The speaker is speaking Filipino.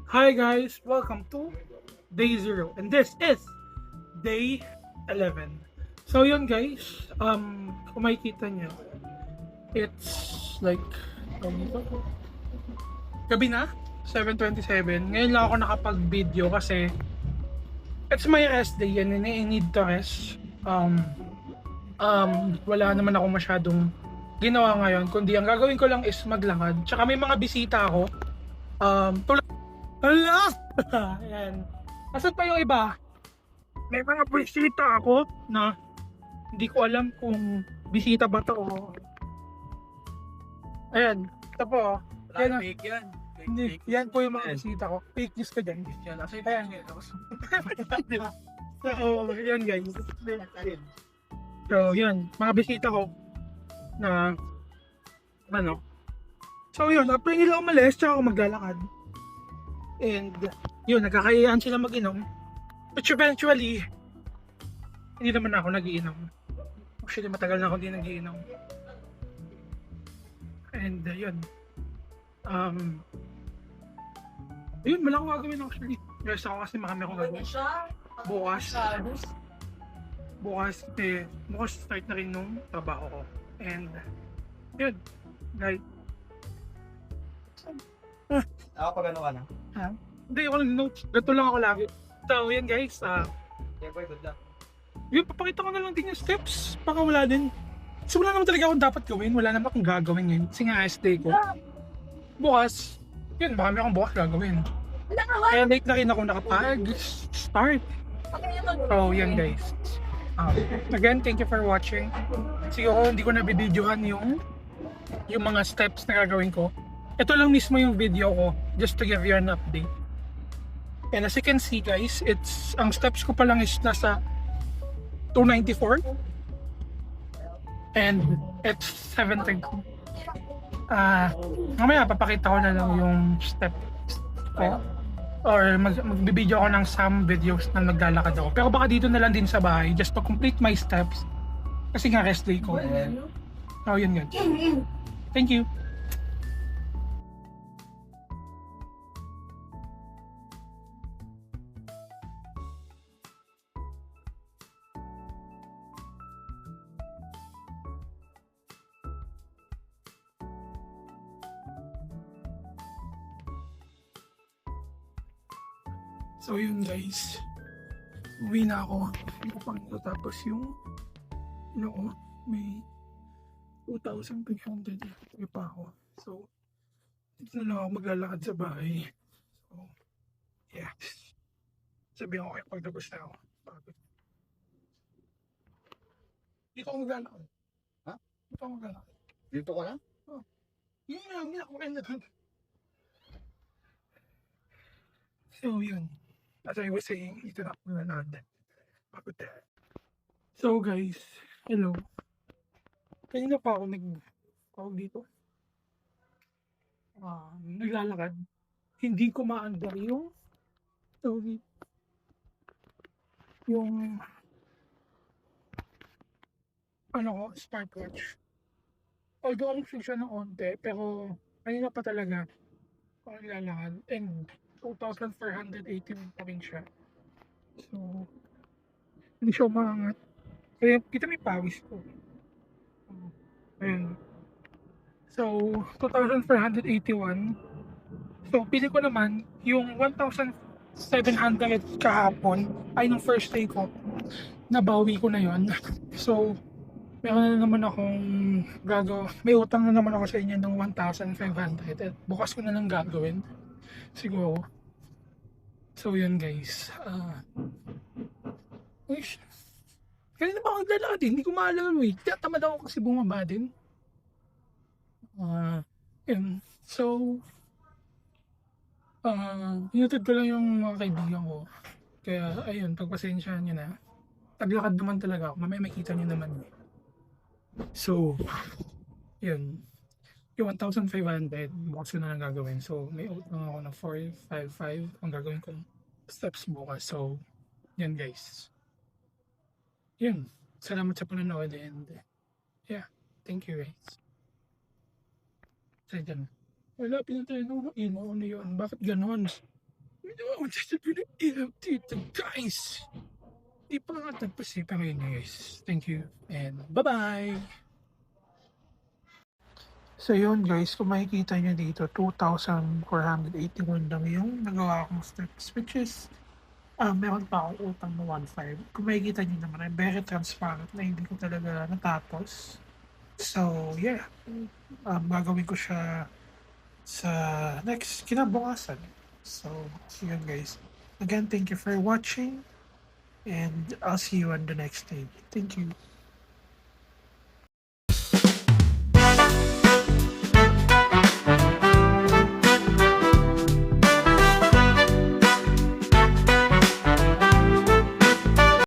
Hi guys, welcome to day 0 and this is day 11. So yun guys, kung makikita nyo, it's like, gabi na, 7:27. Ngayon lang ako nakapag-video kasi it's my rest day and I need to rest. Wala naman ako masyadong ginawa ngayon, kundi ang gagawin ko lang is maglakad. Tsaka may mga bisita ako. Tulad Hala! Ayan. Asan pa yung iba? May mga bisita ako na hindi ko alam kung bisita ba to o... Ayan. Ito po. Yan, Fake yan. hindi, yan po yung mga bisita ko. Fake news ka dyan. Yan, nasa Ayan. yan. So, yan guys. So, yan. Mga bisita ko na ano. So, yun. After nila umalis, tsaka ako maglalakad. And yun, nagkakayaan sila mag-inom. Which eventually, hindi naman ako nagiinom. Actually, matagal na ako hindi nagiinom. And yun. Yun, wala akong gagawin actually. Yes, ako kasi marami akong gagawin. Bukas, bukas start na rin nung trabaho ko. And yun, like, Ako pa gano'n ka na. hindi ako nag-notes. Ganito lang ako lagi. So, yan guys. Yeah, boy, good luck. Yun, papakita ko na lang din yung steps. Baka wala din. So, wala naman talaga akong dapat gawin. Wala naman akong gagawin ngayon. Kasi nga, day ko. Bukas, yun, marami akong bukas gagawin. Kaya late na rin ako nakapag-start. So, yan guys. Again, thank you for watching. Siguro hindi ko nabibidyohan yung mga steps na gagawin ko. Ito lang mismo yung video ko just to give you an update. And as you can see guys, ang steps ko pa lang is nasa 294 and it's 7:30. Mamaya papakita ko na lang yung step ko or magbibideo ako ng some videos na naglalakad ako. Pero baka dito na lang din sa bahay just to complete my steps kasi nga rest day ko. So yun guys. Thank you. So yun guys, uwi na ako. Hindi ko pang natapos yung may 2,300 pa ako. So, dito na lang ako maglalakad sa bahay. So, yeah. Sabihan ko kayo pagtapos na ako. Pagod. Dito ako maglalakad. Ha? Dito ako maglalakad. Dito ka na? Yun nga, hindi ako kaya na doon. So yun. As I was saying, ito na ako maglalakad. Pagod. So guys, hello. Kanina pa ako tawag dito. Naglalakad. Hindi ko maandar yung yung smartwatch. Although ang siya ng onte, pero kanina pa talaga ako naglalakad and 2,481 pa rin siya. So, hindi siya umangat. Kaya kita may pawis ko. Ayun. So, 2,481. So, pili ko naman yung 1,700 kahapon ay nung first day ko. Nabawi ko na yon. So, meron na naman akong may utang na naman ako sa inyo ng 1,500 at bukas ko na lang gagawin. Siguro. So, yun guys. Kaya na ba ako naglalakad eh? Hindi ko maalala eh. Kaya tamad ako kasi bumaba din. Yun. So, hinatid ko lang yung mga kaibigan ko. Kaya, ayun, pagpasensyahan nyo na. Taglakad naman talaga ako. Mamaya makita nyo naman eh. So, yun. Yung 1,500, bukas ko na lang gagawin. So, may utang ako ng 455 ang gagawin kong steps bukas. So, yan guys. Yun. Salamat sa panonood and yeah, thank you guys. Sa dyan. Wala, pinatay ano yun, bakit ganon? Dito, guys. Di pa nga tapos eh, pero yun guys. Thank you and bye-bye! So yun guys, kung makikita nyo dito, 2,481 lang yung nagawa kong steps, which is, meron pa akong utang na 1,500. Kung makikita nyo naman, I'm very transparent na hindi ko talaga natapos. So yeah, gagawin ko siya sa next kinabukasan. So yun guys. Again, thank you for watching and I'll see you on the next day. Thank you.